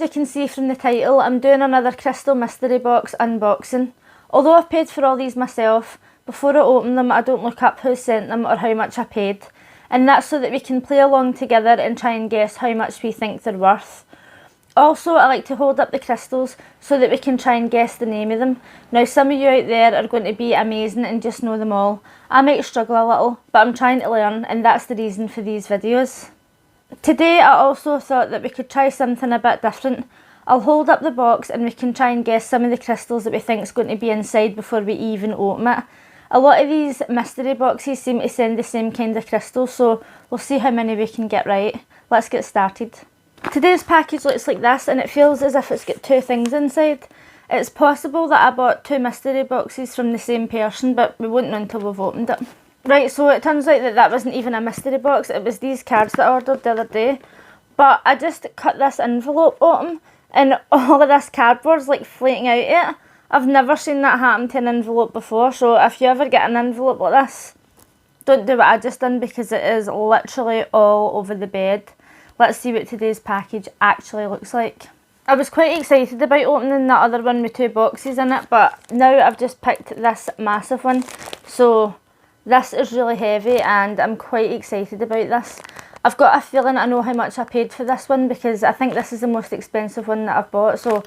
As you can see from the title, I'm doing another crystal mystery box unboxing. Although I've paid for all these myself, before I open them I don't look up who sent them or how much I paid. And that's so that we can play along together and try and guess how much we think they're worth. Also, I like to hold up the crystals so that we can try and guess the name of them. Now, some of you out there are going to be amazing and just know them all. I might struggle a little, but I'm trying to learn, and that's the reason for these videos. Today I also thought that we could try something a bit different. I'll hold up the box and we can try and guess some of the crystals that we think is going to be inside before we even open it. A lot of these mystery boxes seem to send the same kind of crystals, so we'll see how many we can get right. Let's get started. Today's package looks like this, and it feels as if it's got two things inside. It's possible that I bought two mystery boxes from the same person, but we won't know until we've opened it. Right, so it turns out that that wasn't even a mystery box, it was these cards that I ordered the other day. But I just cut this envelope open and all of this cardboard's like floating out it. I've never seen that happen to an envelope before, so if you ever get an envelope like this, don't do what I just done because it is literally all over the bed. Let's see what today's package actually looks like. I was quite excited about opening that other one with two boxes in it, but now I've just picked this massive one. So this is really heavy and I'm quite excited about this. I've got a feeling I know how much I paid for this one because I think this is the most expensive one that I've bought, so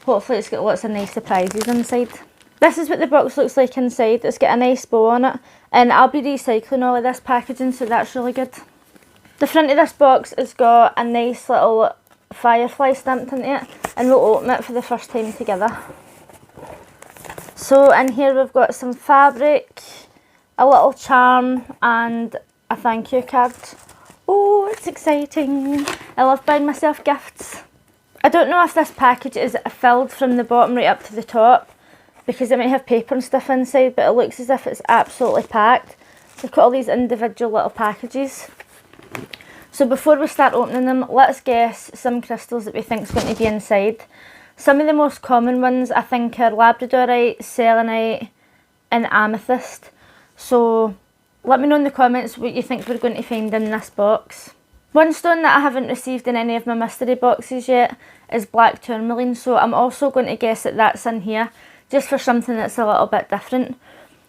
hopefully it's got lots of nice surprises inside. This is what the box looks like inside. It's got a nice bow on it, and I'll be recycling all of this packaging, so that's really good. The front of this box has got a nice little firefly stamped into it, and we'll open it for the first time together. So in here we've got some fabric, a little charm and a thank you card. Oh, it's exciting. I love buying myself gifts. I don't know if this package is filled from the bottom right up to the top because it might have paper and stuff inside, but it looks as if it's absolutely packed. Look at all these individual little packages. So before we start opening them, let's guess some crystals that we think is going to be inside. Some of the most common ones I think are labradorite, selenite and amethyst. So let me know in the comments what you think we're going to find in this box. One stone that I haven't received in any of my mystery boxes yet is black tourmaline, so I'm also going to guess that that's in here, just for something that's a little bit different.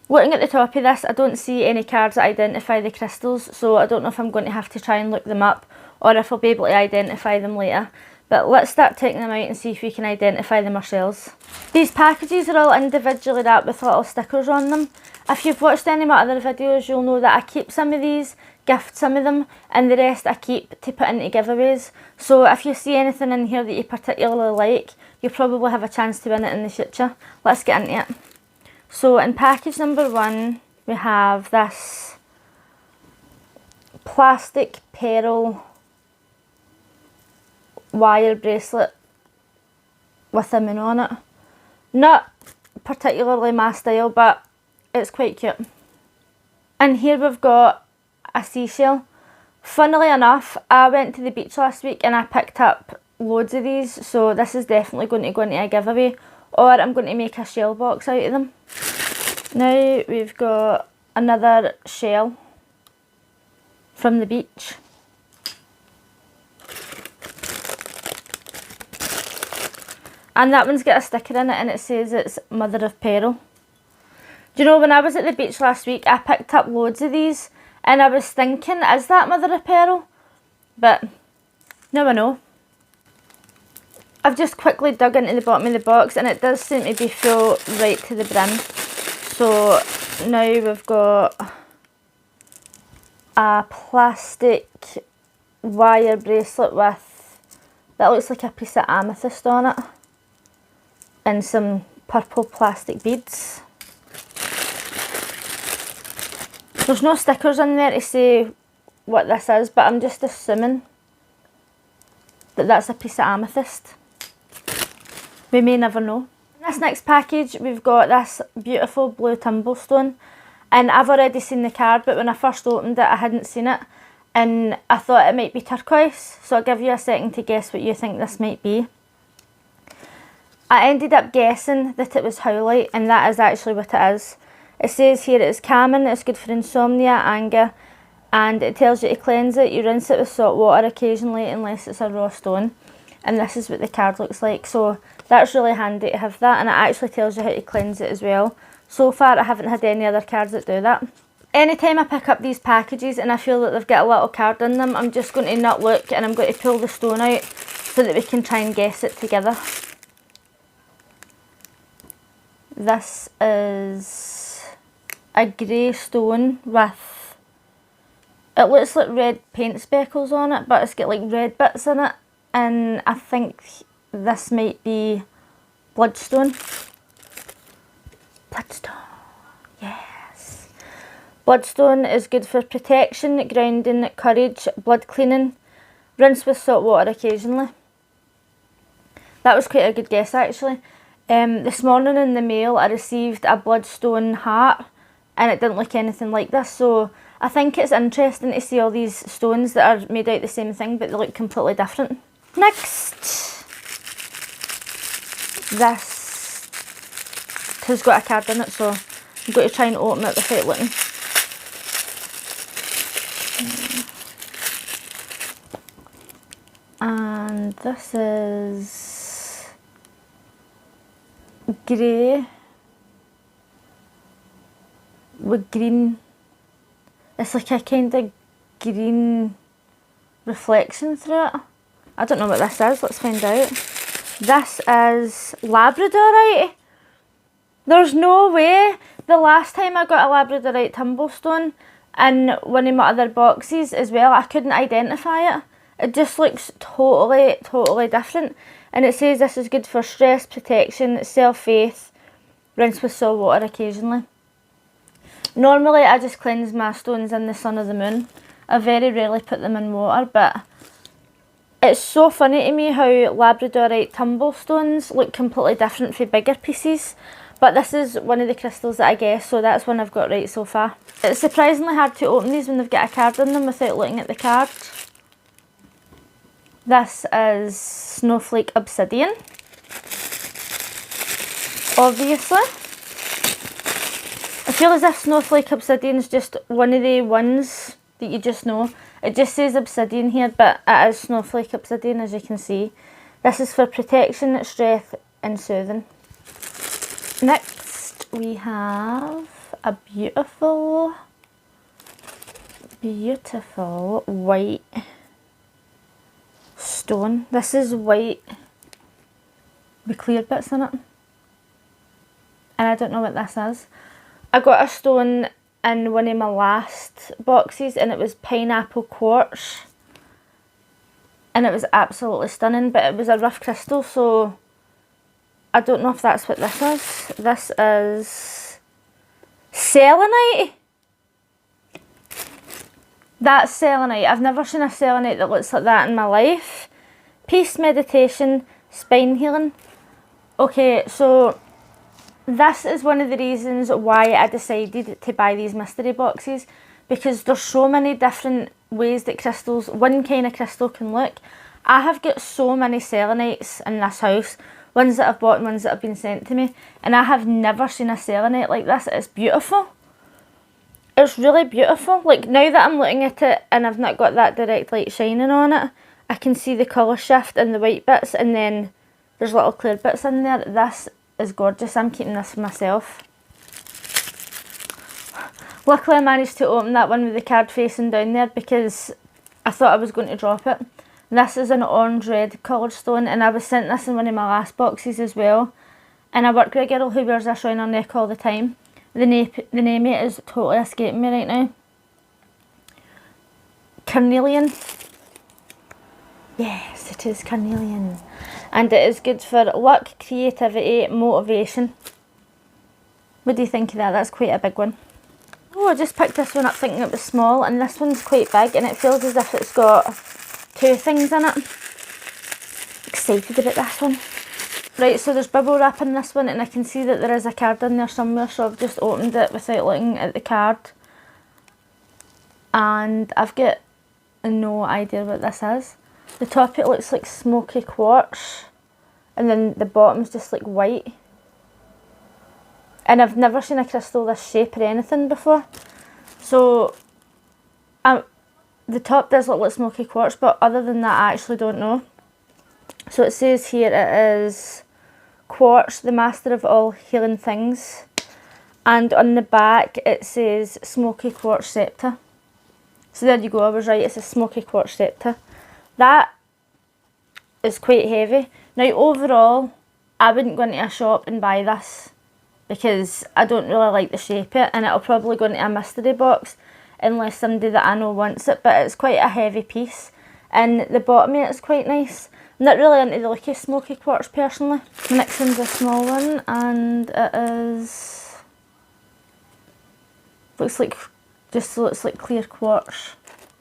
Looking at the top of this, I don't see any cards that identify the crystals, so I don't know if I'm going to have to try and look them up or if I'll be able to identify them later. But let's start taking them out and see if we can identify them ourselves. These packages are all individually wrapped with little stickers on them. If you've watched any of my other videos, you'll know that I keep some of these, gift some of them, and the rest I keep to put into giveaways. So if you see anything in here that you particularly like, you'll probably have a chance to win it in the future. Let's get into it. So in package number 1, we have this plastic pearl wire bracelet with a moon on it. Not particularly my style, but it's quite cute. And here we've got a seashell. Funnily enough, I went to the beach last week and I picked up loads of these, so this is definitely going to go into a giveaway, or I'm going to make a shell box out of them. Now we've got another shell from the beach. And that one's got a sticker in it and it says it's mother of pearl. Do you know, when I was at the beach last week, I picked up loads of these and I was thinking, is that mother of pearl? But now I know. I've just quickly dug into the bottom of the box and it does seem to be full right to the brim. So now we've got a plastic wire bracelet with, that looks like a piece of amethyst on it, and some purple plastic beads. There's no stickers in there to say what this is, but I'm just assuming that that's a piece of amethyst. We may never know. In this next package we've got this beautiful blue tumblestone, and I've already seen the card, but when I first opened it I hadn't seen it and I thought it might be turquoise, so I'll give you a second to guess what you think this might be. I ended up guessing that it was howlite, and that is actually what it is. It says here it is calming, it's good for insomnia, anger, and it tells you to cleanse it. You rinse it with salt water occasionally unless it's a raw stone. and this is what the card looks like. So that's really handy to have that, and it actually tells you how to cleanse it as well. So far I haven't had any other cards that do that. Anytime I pick up these packages and I feel that they've got a little card in them, I'm just going to not look and I'm going to pull the stone out so that we can try and guess it together. This is a grey stone with, it looks like red paint speckles on it, but it's got like red bits in it, and I think this might be bloodstone. Bloodstone, yes. Bloodstone is good for protection, grounding, courage, blood cleaning. Rinse with salt water occasionally. That was quite a good guess actually. This morning in the mail I received a bloodstone heart, and it didn't look anything like this, so I think it's interesting to see all these stones that are made out the same thing but they look completely different. Next, this has got a card in it, so I'm going to try and open it without looking. And this is grey with green. It's like a kind of green reflection through it. I don't know what this is, let's find out. This is labradorite. There's no way. The last time I got a labradorite tumblestone in one of my other boxes as well, I couldn't identify it. It just looks totally different. And it says this is good for stress, protection, self-faith, rinse with salt water occasionally. Normally I just cleanse my stones in the sun or the moon. I very rarely put them in water, but it's so funny to me how labradorite tumblestones look completely different from bigger pieces. But this is one of the crystals that I guess, so that's one I've got right so far. It's surprisingly hard to open these when they've got a card in them without looking at the card. This is Snowflake Obsidian, obviously. I feel as if Snowflake Obsidian is just one of the ones that you just know. It just says Obsidian here, but it is Snowflake Obsidian, as you can see. This is for protection, strength and soothing. Next we have a beautiful white stone. This is white with clear bits in it, and I don't know what this is. I got a stone in one of my last boxes and it was pineapple quartz, and it was absolutely stunning, but it was a rough crystal, so I don't know if that's what this is. This is selenite. That's selenite. I've never seen a selenite that looks like that in my life. Peace, meditation, spine healing. Okay, so this is one of the reasons why I decided to buy these mystery boxes, because there's so many different ways that crystals, one kind of crystal can look. I have got so many selenites in this house, ones that I've bought and ones that have been sent to me, and I have never seen a selenite like this. It's beautiful. It's really beautiful. Like, now that I'm looking at it and I've not got that direct light shining on it, I can see the colour shift in the white bits, and then there's little clear bits in there. This is gorgeous. I'm keeping this for myself. Luckily I managed to open that one with the card facing down there, because I thought I was going to drop it. This is an orange red coloured stone, and I was sent this in one of my last boxes as well. And I work with a girl who wears this around her neck all the time. The name is totally escaping me right now. Carnelian. Yes, it is carnelian. And it is good for luck, creativity, motivation. What do you think of that? That's quite a big one. Oh, I just picked this one up thinking it was small, and this one's quite big, and it feels as if it's got two things in it. Excited about this one. Right, so there's bubble wrap in this one, and I can see that there is a card in there somewhere, so I've just opened it without looking at the card. And I've got no idea what this is. The top it looks like smoky quartz, and then the bottom's just like white. And I've never seen a crystal this shape or anything before. So the top does look like smoky quartz, but other than that I actually don't know. So it says here it is quartz, the master of all healing things. And on the back it says smoky quartz scepter. So there you go, I was right, it's a smoky quartz scepter. That is quite heavy. Now overall, I wouldn't go into a shop and buy this because I don't really like the shape of it, and it'll probably go into a mystery box unless somebody that I know wants it, but it's quite a heavy piece. And the bottom of it is quite nice. I'm not really into the look of smoky quartz personally. The next one's a small one, and it is, looks like clear quartz.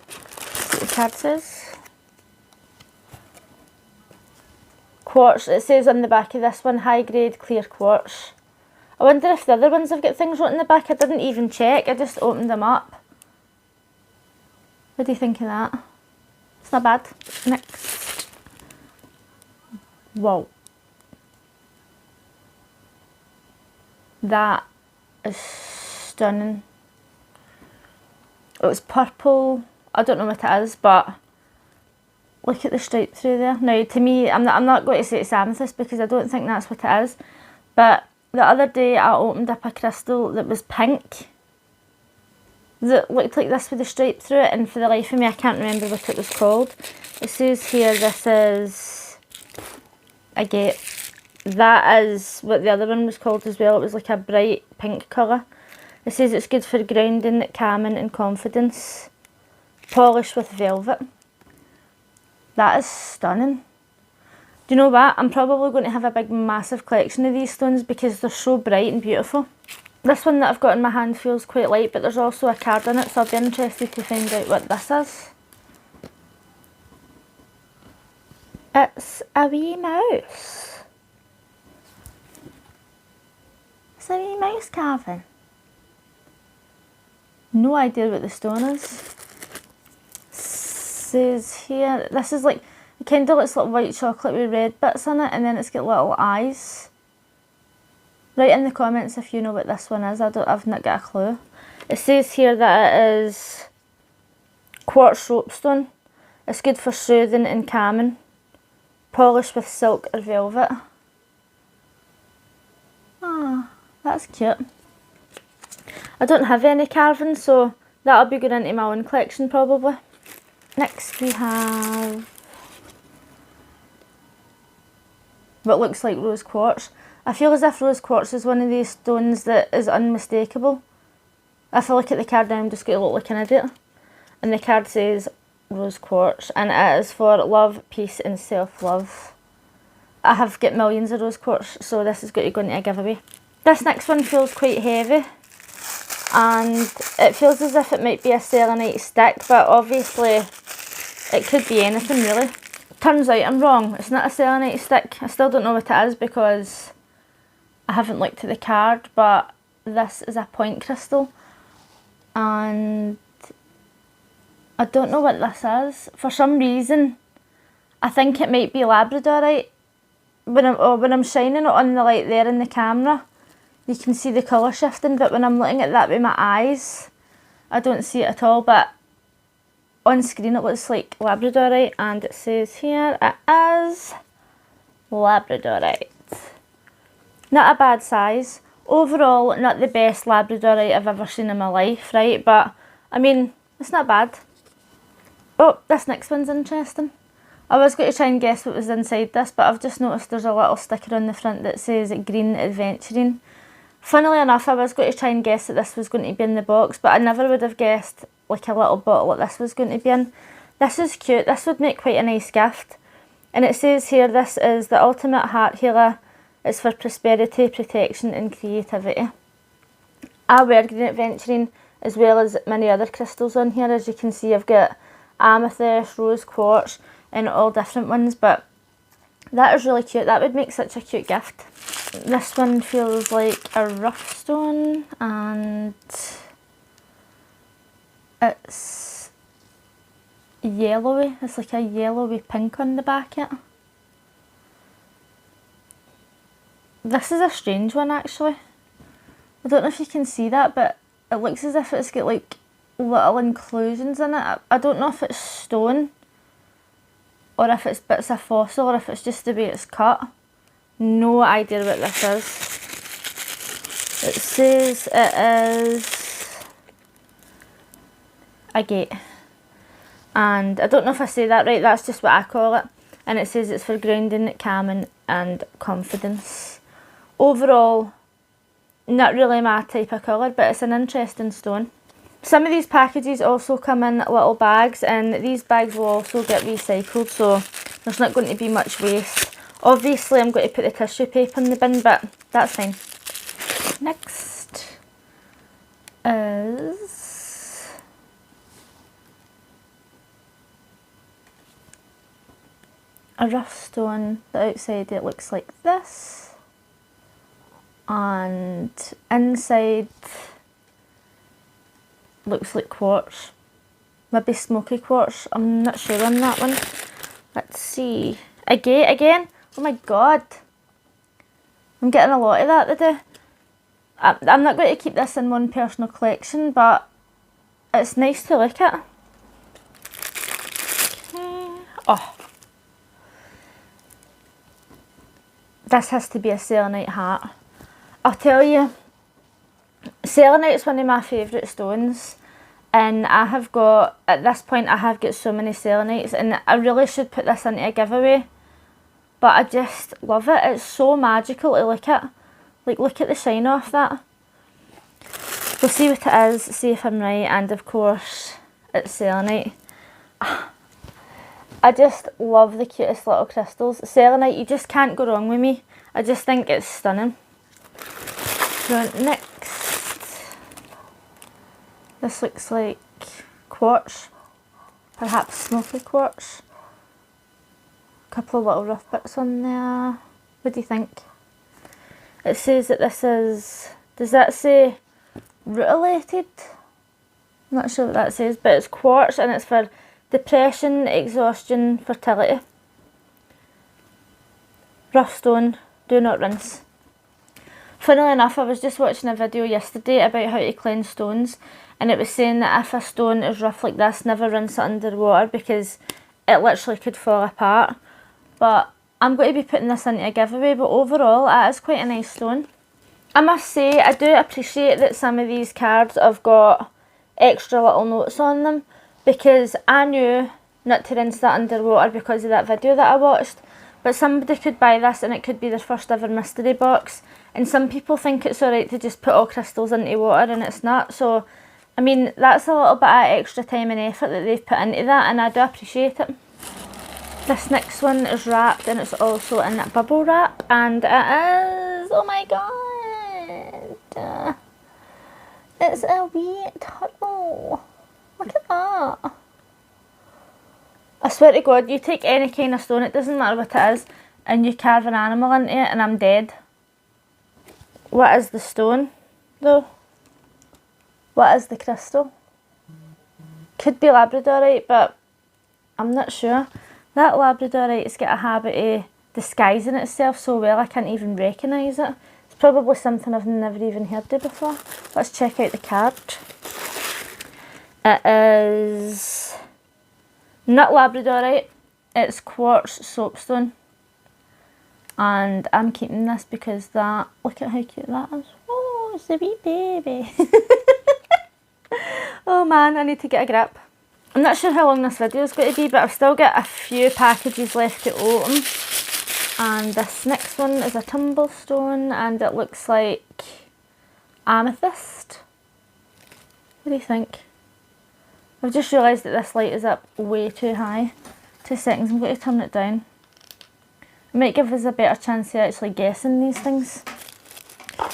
That's what the card says. Quartz, it says on the back of this one, high grade clear quartz. I wonder if the other ones have got things written in the back. I didn't even check, I just opened them up. What do you think of that? It's not bad. Next. Whoa. That is stunning. It was purple. I don't know what it is, but look at the stripe through there. Now, to me, I'm not going to say it's amethyst because I don't think that's what it is. But the other day I opened up a crystal that was pink, that looked like this with a stripe through it, and for the life of me I can't remember what it was called. It says here this is agate. That is what the other one was called as well. It was like a bright pink colour. It says it's good for grounding, calming and confidence. Polished with velvet. That is stunning. Do you know what? I'm probably going to have a big massive collection of these stones because they're so bright and beautiful. This one that I've got in my hand feels quite light, but there's also a card in it, so I'll be interested to find out what this is. It's a wee mouse. It's a wee mouse carving. No idea what the stone is. Says here, this is like, it kind of looks like white chocolate with red bits in it, and then it's got little eyes. Write in the comments if you know what this one is. I've not got a clue. It says here that it is quartz soapstone. It's good for soothing and calming. Polished with silk or velvet. Ah, that's cute. I don't have any carving, so that'll be going into my own collection probably. Next we have what looks like rose quartz. I feel as if rose quartz is one of these stones that is unmistakable. If I look at the card now, I'm just going to look like an idiot. And the card says rose quartz, and it is for love, peace and self-love. I have got millions of rose quartz, so this is going to go into a giveaway. This next one feels quite heavy, and it feels as if it might be a selenite stick, but obviously it could be anything really. Turns out I'm wrong, it's not a selenite stick. I still don't know what it is because I haven't looked at the card, but this is a point crystal, and I don't know what this is. For some reason, I think it might be labradorite. When I'm shining it on the light there in the camera, you can see the colour shifting, but when I'm looking at that with my eyes, I don't see it at all, but on screen it looks like labradorite, and it says here it is labradorite. Not a bad size. Overall, not the best labradorite I've ever seen in my life, right? But, I mean, it's not bad. Oh, this next one's interesting. I was going to try and guess what was inside this, but I've just noticed there's a little sticker on the front that says Green Adventuring. Funnily enough, I was going to try and guess that this was going to be in the box, but I never would have guessed like a little bottle that this was going to be in. This is cute. This would make quite a nice gift. And it says here, this is the ultimate heart healer. It's for prosperity, protection and creativity. I wear Green Adventuring as well as many other crystals on here. As you can see, I've got amethyst, rose quartz and all different ones, but that is really cute. That would make such a cute gift. This one feels like a rough stone, and it's yellowy. It's like a yellowy pink on the back of it. This is a strange one actually. I don't know if you can see that, but it looks as if it's got like little inclusions in it. I don't know if it's stone or if it's bits of fossil, or if it's just the way it's cut. No idea what this is. It says it is agate. And I don't know if I say that right, that's just what I call it. And it says it's for grounding, calming and confidence. Overall, not really my type of colour, but it's an interesting stone. Some of these packages also come in little bags, and these bags will also get recycled, so there's not going to be much waste. Obviously I'm going to put the tissue paper in the bin, but that's fine. Next is a rough stone. The outside it looks like this, and inside looks like quartz, maybe smoky quartz. I'm not sure on that one. Let's see. Agate again. Oh my god, I'm getting a lot of that today. I'm not going to keep this in one personal collection, but it's nice to look at. Okay. Oh, this has to be a selenite heart. I'll tell you, selenite's one of my favourite stones, and I have got, at this point I have got so many selenites, and I really should put this into a giveaway, but I just love it. It's so magical to look at. Like, look at the shine off that. We'll see what it is, see if I'm right, and of course it's selenite. I just love the cutest little crystals. Selenite, you just can't go wrong with me. I just think it's stunning. So next, this looks like quartz, perhaps smoky quartz. A couple of little rough bits on there. What do you think? It says that this is, does that say rutilated? I'm not sure what that says, but it's quartz and it's for depression, exhaustion, fertility. Rough stone, do not rinse. Funnily enough, I was just watching a video yesterday about how to cleanse stones, and it was saying that if a stone is rough like this, never rinse it under water because it literally could fall apart. But I'm going to be putting this into a giveaway, but overall it is quite a nice stone. I must say, I do appreciate that some of these cards have got extra little notes on them, because I knew not to rinse that underwater because of that video that I watched. But somebody could buy this and it could be their first ever mystery box, and some people think it's alright to just put all crystals into water, and it's not. So I mean, that's a little bit of extra time and effort that they've put into that, and I do appreciate it. This next one is wrapped, and it's also in bubble wrap, and it is, oh my god, it's a wee turtle. Look at that. I swear to god, you take any kind of stone, it doesn't matter what it is, and you carve an animal into it and I'm dead. What is the stone though? What is the crystal? Could be labradorite, but I'm not sure. That labradorite's got a habit of disguising itself so well I can't even recognise it. It's probably something I've never even heard of before. Let's check out the card. It is not labradorite, it's quartz soapstone. And I'm keeping this because that, look at how cute that is. Oh, it's a wee baby. Oh man, I need to get a grip. I'm not sure how long this video is going to be, but I've still got a few packages left to open. And this next one is a tumblestone, and it looks like amethyst. What do you think? I've just realised that this light is up way too high. 2 seconds, I'm going to turn it down. It might give us a better chance of actually guessing these things.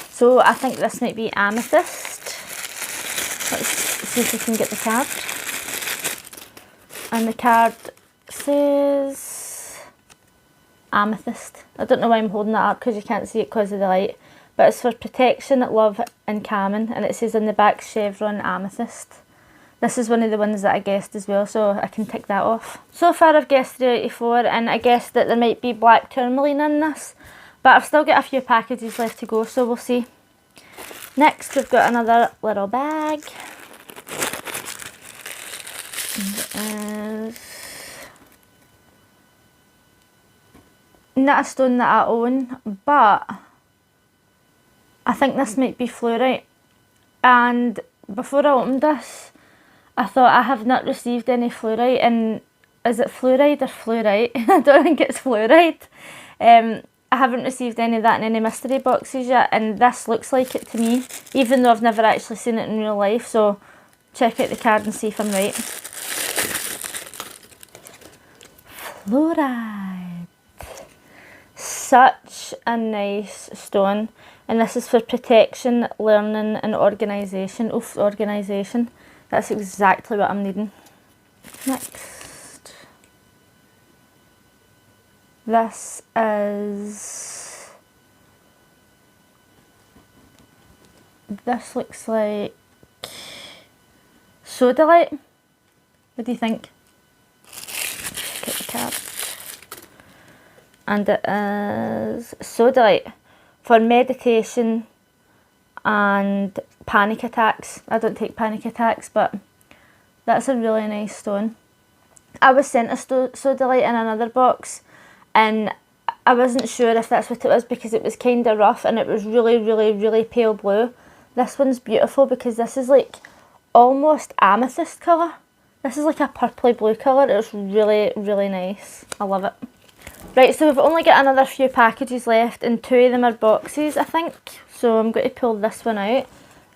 So I think this might be amethyst. Let's see if we can get the card. And the card says amethyst. I don't know why I'm holding that up because you can't see it because of the light. But it's for protection, love and calming. And it says on the back, chevron amethyst. This is one of the ones that I guessed as well, so I can tick that off. So far I've guessed 3 out of 4, and I guessed that there might be black tourmaline in this. But I've still got a few packages left to go, so we'll see. Next we've got another little bag. And it is not a stone that I own, but I think this might be fluorite. And before I opened this, I thought I have not received any fluorite, and is it fluoride or fluorite? I don't think it's fluoride. I haven't received any of that in any mystery boxes yet, and this looks like it to me, even though I've never actually seen it in real life, so check out the card and see if I'm right. Fluoride. Such a nice stone, and this is for protection, learning and organisation. Oof, organisation. That's exactly what I'm needing. Next. This looks like sodalite. What do you think? Get the card. And it is sodalite for meditation and panic attacks. I don't take panic attacks, but that's a really nice stone. I was sent a sodalite in another box, and I wasn't sure if that's what it was because it was kind of rough and it was really, really, really pale blue. This one's beautiful because this is like almost amethyst colour. This is like a purpley blue colour. It's really, really nice. I love it. Right, so we've only got another few packages left, and 2 of them are boxes, I think. So I'm going to pull this one out,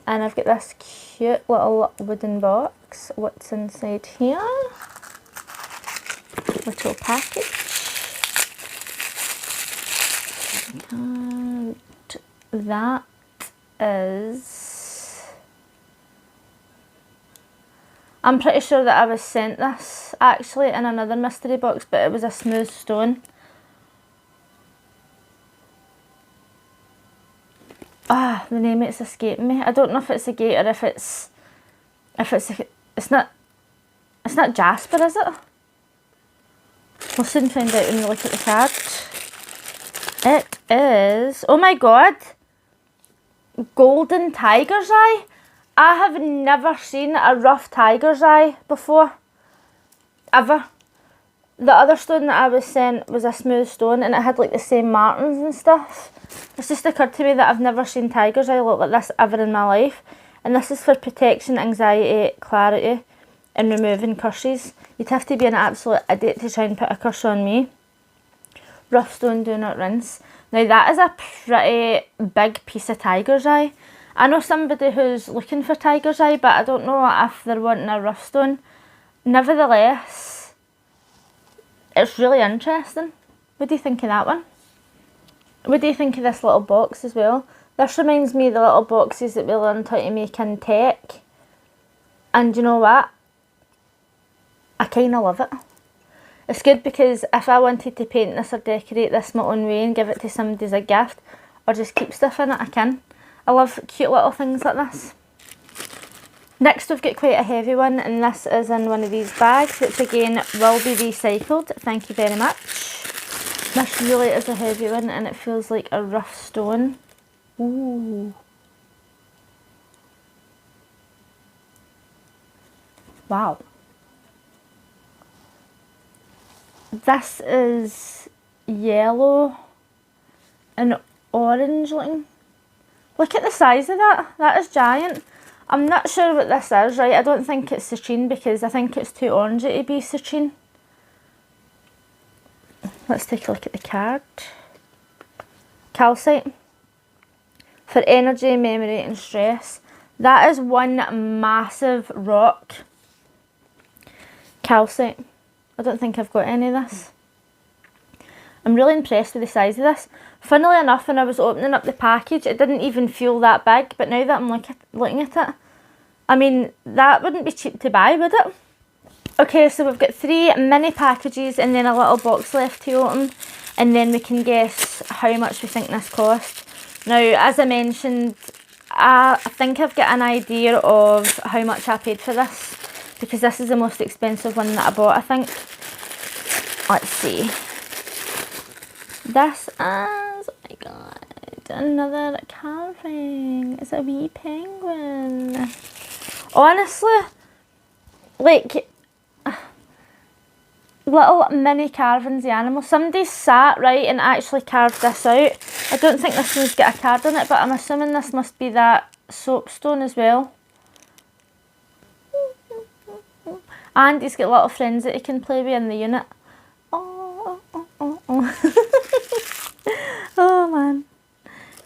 and I've got this cute little wooden box. What's inside here? Little package. And that is... I'm pretty sure that I was sent this actually in another mystery box, but it was a smooth stone. Ah, the name it's escaping me. I don't know if it's a gate or if it's not jasper, is it? We'll soon find out when we look at the card. It is, oh my god, golden tiger's eye. I have never seen a rough tiger's eye before, ever. The other stone that I was sent was a smooth stone, and it had like the same markings and stuff. It's just occurred to me that I've never seen tiger's eye look like this ever in my life. And this is for protection, anxiety, clarity, and removing curses. You'd have to be an absolute idiot to try and put a curse on me. Rough stone, do not rinse. Now that is a pretty big piece of tiger's eye. I know somebody who's looking for tiger's eye, but I don't know if they're wanting a rough stone. Nevertheless, it's really interesting. What do you think of that one? What do you think of this little box as well? This reminds me of the little boxes that we learned how to make in tech. And you know what? I kind of love it. It's good because if I wanted to paint this or decorate this my own way and give it to somebody as a gift, or just keep stuff in it, I can. I love cute little things like this. Next we've got quite a heavy one, and this is in one of these bags, which again will be recycled. Thank you very much. This really is a heavy one, and it feels like a rough stone. Ooh. Wow. This is yellow and orange looking. Look at the size of that. That is giant. I'm not sure what this is, right? I don't think it's citrine because I think it's too orangey to be citrine. Let's take a look at the card. Calcite. For energy, memory and stress. That is one massive rock. Calcite. I don't think I've got any of this. I'm really impressed with the size of this. Funnily enough, when I was opening up the package, it didn't even feel that big, but now that I'm looking at it, I mean, that wouldn't be cheap to buy, would it? Okay, so we've got 3 mini packages and then a little box left to open, and then we can guess how much we think this cost. Now, as I mentioned, I think I've got an idea of how much I paid for this, because this is the most expensive one that I bought, I think. Let's see. This is, oh my god, another carving. It's a wee penguin. Honestly, like little mini carvings of animals. Somebody sat, right, and actually carved this out. I don't think this one's got a card on it, but I'm assuming this must be that soapstone as well. And he's got little friends that he can play with in the unit. Oh, oh, oh, oh. Oh man.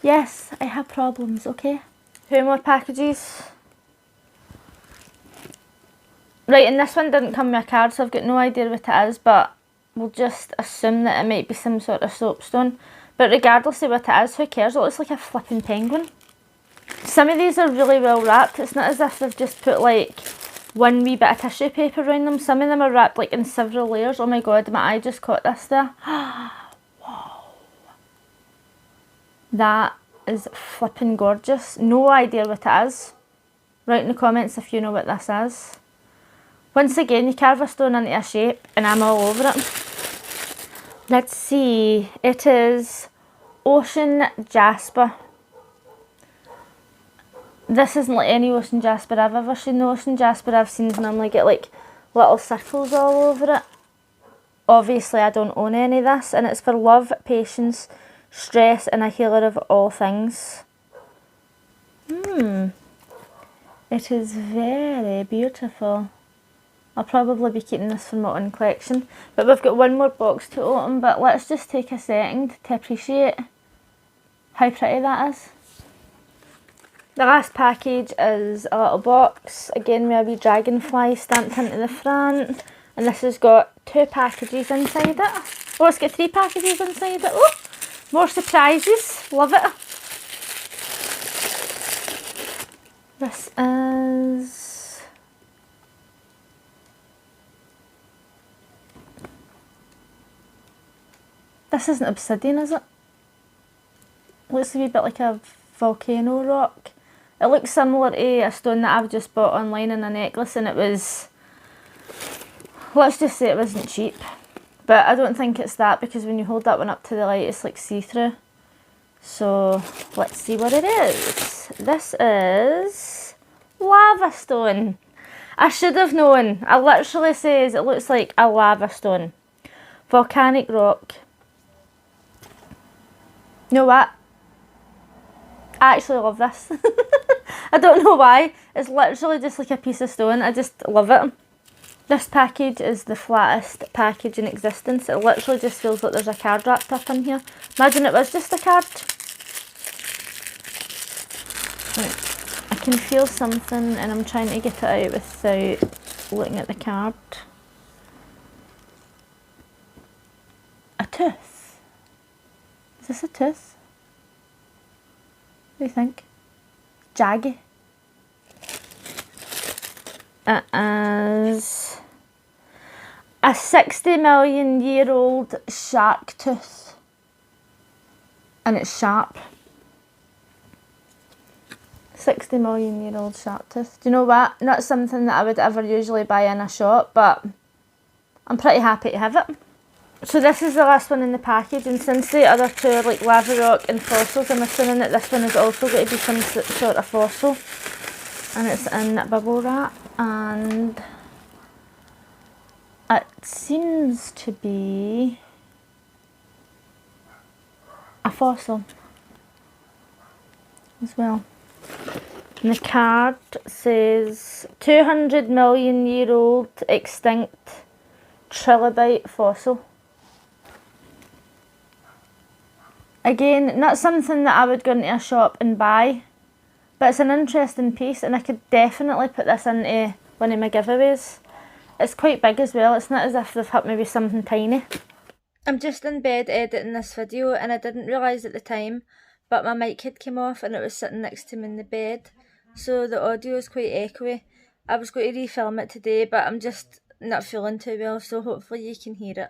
Yes, I have problems, okay? 2 more packages. Right, and this one didn't come with a card, so I've got no idea what it is, but we'll just assume that it might be some sort of soapstone. But regardless of what it is, who cares? It looks like a flipping penguin. Some of these are really well wrapped. It's not as if they've just put like one wee bit of tissue paper around them. Some of them are wrapped like in several layers. Oh my god, my eye just caught this there. Wow. That is flipping gorgeous. No idea what it is. Write in the comments if you know what this is. Once again, you carve a stone into a shape and I'm all over it. Let's see. It is ocean jasper. This isn't like any ocean jasper I've ever seen. The ocean jasper I've seen normally get like little circles all over it. Obviously I don't own any of this, and it's for love, patience, stress and a healer of all things. It is very beautiful. I'll probably be keeping this for my own collection. But we've got one more box to open, but let's just take a second to appreciate how pretty that is. The last package is a little box, again with a wee dragonfly stamped into the front. And this has got 2 packages inside it. Oh, it's got 3 packages inside it. Oh, more surprises, love it. This is... This isn't obsidian, is it? Looks a wee bit like a volcano rock. It looks similar to a stone that I've just bought online in a necklace, and it was... Let's just say it wasn't cheap. But I don't think it's that, because when you hold that one up to the light it's like see-through. So let's see what it is. This is lava stone. I should have known. It literally says it looks like a lava stone. Volcanic rock. You know what? I actually love this. I don't know why. It's literally just like a piece of stone. I just love it. This package is the flattest package in existence. It literally just feels like there's a card wrapped up in here. Imagine it was just a card. Right. I can feel something and I'm trying to get it out without looking at the card. A tooth. Is this a tooth? What do you think? Jaggy. It is a 60 million year old shark tooth. And it's sharp. 60 million year old shark tooth. Do you know what? Not something that I would ever usually buy in a shop, but I'm pretty happy to have it. So this is the last one in the package, and since the other two are like lava rock and fossils, I'm assuming that this one is also going to be some sort of fossil. And it's in bubble wrap, and it seems to be a fossil as well. And the card says 200 million year old extinct trilobite fossil. Again, not something that I would go into a shop and buy, but it's an interesting piece, and I could definitely put this into one of my giveaways. It's quite big as well. It's not as if they've helped me with something tiny. I'm just in bed editing this video, and I didn't realise at the time, but my mic had come off and it was sitting next to me in the bed, so the audio is quite echoey. I was going to refilm it today, but I'm just not feeling too well, so hopefully you can hear it.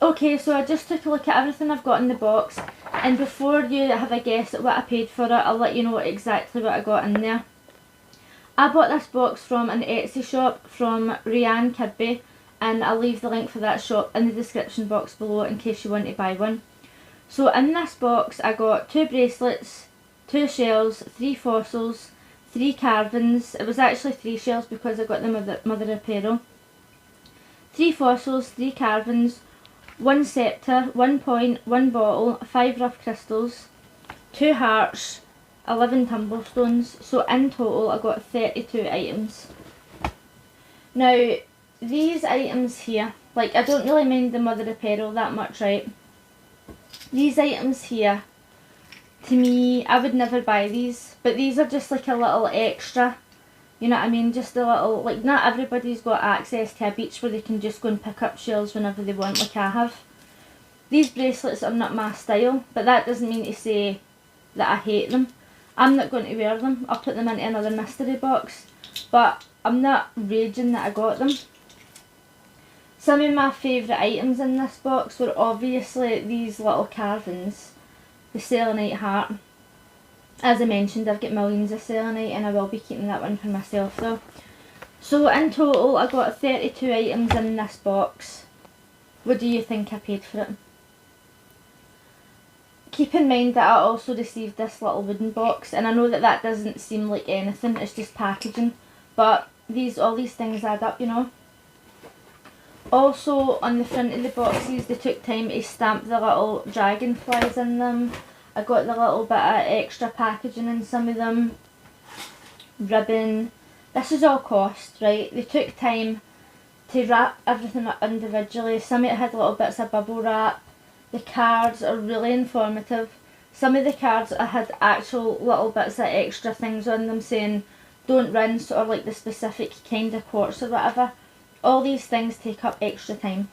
Okay, so I just took a look at everything I've got in the box, and before you have a guess at what I paid for it, I'll let you know exactly what I got in there. I bought this box from an Etsy shop from Rhiann Kirby, and I'll leave the link for that shop in the description box below in case you want to buy one. So in this box I got 2 bracelets, 2 shells, 3 fossils, 3 carvings. It was actually 3 shells because I got them with the mother of pearl. 3 fossils, 3 carvings, 1 sceptre, 1 point, 1 bottle, 5 rough crystals, 2 hearts, 11 tumblestones. So in total I got 32 items. Now these items here, like I don't really mind the mother of pearl that much, right? These items here, to me, I would never buy these, but these are just like a little extra, you know what I mean, just a little, like not everybody's got access to a beach where they can just go and pick up shells whenever they want like I have. These bracelets are not my style, but that doesn't mean to say that I hate them. I'm not going to wear them, I'll put them into another mystery box, but I'm not raging that I got them. Some of my favourite items in this box were obviously these little carvings. The selenite heart. As I mentioned, I've got millions of selenite and I will be keeping that one for myself though. So in total I got 32 items in this box. What do you think I paid for it? Keep in mind that I also received this little wooden box, and I know that that doesn't seem like anything, it's just packaging, but all these things add up, you know. Also on the front of the boxes they took time to stamp the little dragonflies in them. I got the little bit of extra packaging in some of them. Ribbon. This is all cost, right? They took time to wrap everything up individually. Some of it had little bits of bubble wrap. The cards are really informative. Some of the cards I had actual little bits of extra things on them saying don't rinse, or like the specific kind of quartz or whatever. All these things take up extra time.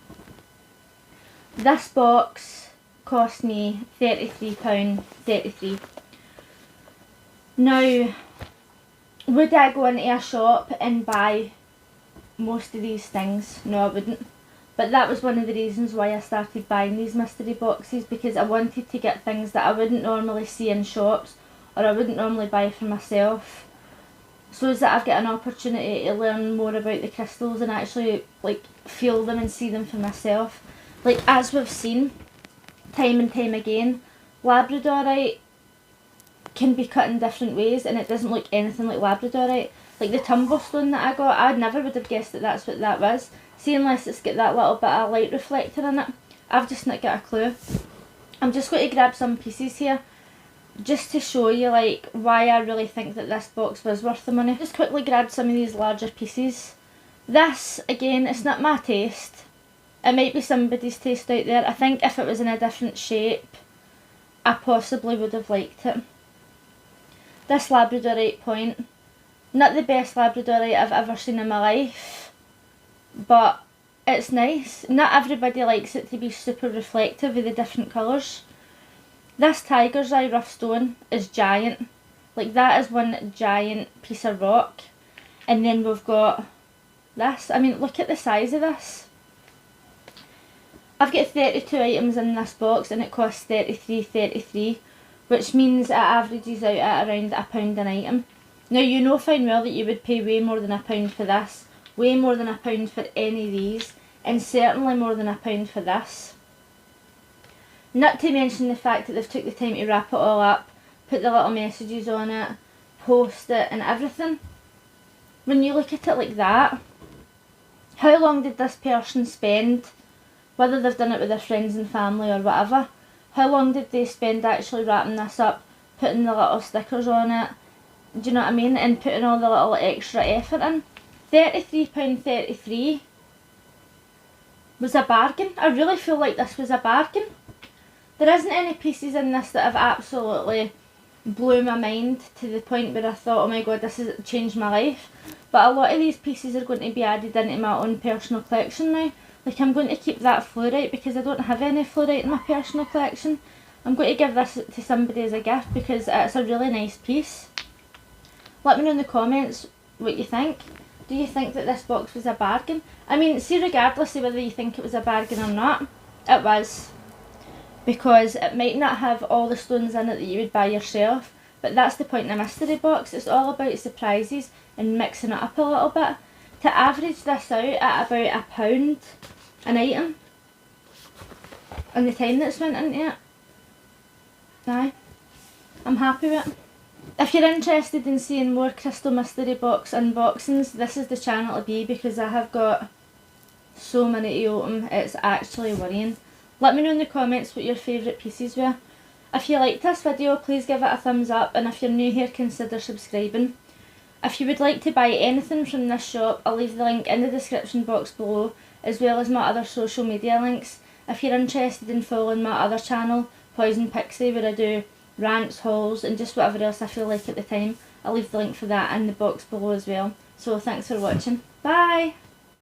This box cost me £33.33. Now, would I go into a shop and buy most of these things? No, I wouldn't. But that was one of the reasons why I started buying these mystery boxes, because I wanted to get things that I wouldn't normally see in shops or I wouldn't normally buy for myself, so that I've got an opportunity to learn more about the crystals and actually like feel them and see them for myself. Like as we've seen time and time again, labradorite can be cut in different ways and it doesn't look anything like labradorite. Like the tumblestone that I got, I never would have guessed that that's what that was. See, unless it's got that little bit of light reflector in it, I've just not got a clue. I'm just going to grab some pieces here just to show you like why I really think that this box was worth the money. Just quickly grabbed some of these larger pieces. This, again, it's not my taste. It might be somebody's taste out there. I think if it was in a different shape, I possibly would have liked it. This labradorite point, not the best labradorite I've ever seen in my life, but it's nice. Not everybody likes it to be super reflective with the different colours. This tiger's eye rough stone is giant. Like that is one giant piece of rock. And then we've got this. I mean, look at the size of this. I've got 32 items in this box and it costs $33.33, which means it averages out at around £1 an item. Now you know fine well that you would pay way more than £1 for this, way more than £1 for any of these, and certainly more than £1 for this. Not to mention the fact that they've took the time to wrap it all up, put the little messages on it, post it and everything. When you look at it like that, how long did this person spend, whether they've done it with their friends and family or whatever, how long did they spend actually wrapping this up, putting the little stickers on it, do you know what I mean, and putting all the little extra effort in. £33.33 was a bargain. I really feel like this was a bargain. There isn't any pieces in this that have absolutely blew my mind to the point where I thought, oh my god, this has changed my life. But a lot of these pieces are going to be added into my own personal collection now. Like I'm going to keep that fluorite because I don't have any fluorite in my personal collection. I'm going to give this to somebody as a gift because it's a really nice piece. Let me know in the comments what you think. Do you think that this box was a bargain? I mean, see, regardless of whether you think it was a bargain or not, it was. Because it might not have all the stones in it that you would buy yourself, but that's the point in a mystery box. It's all about surprises and mixing it up a little bit. To average this out at about £1 an item, and the time that's went into it, aye, I'm happy with it. If you're interested in seeing more Crystal Mystery Box unboxings, this is the channel to be, because I have got so many to open, it's actually worrying. Let me know in the comments what your favourite pieces were. If you liked this video, please give it a thumbs up, and if you're new here, consider subscribing. If you would like to buy anything from this shop, I'll leave the link in the description box below, as well as my other social media links. If you're interested in following my other channel, Poison Pixie, where I do rants, hauls, and just whatever else I feel like at the time, I'll leave the link for that in the box below as well. So thanks for watching. Bye!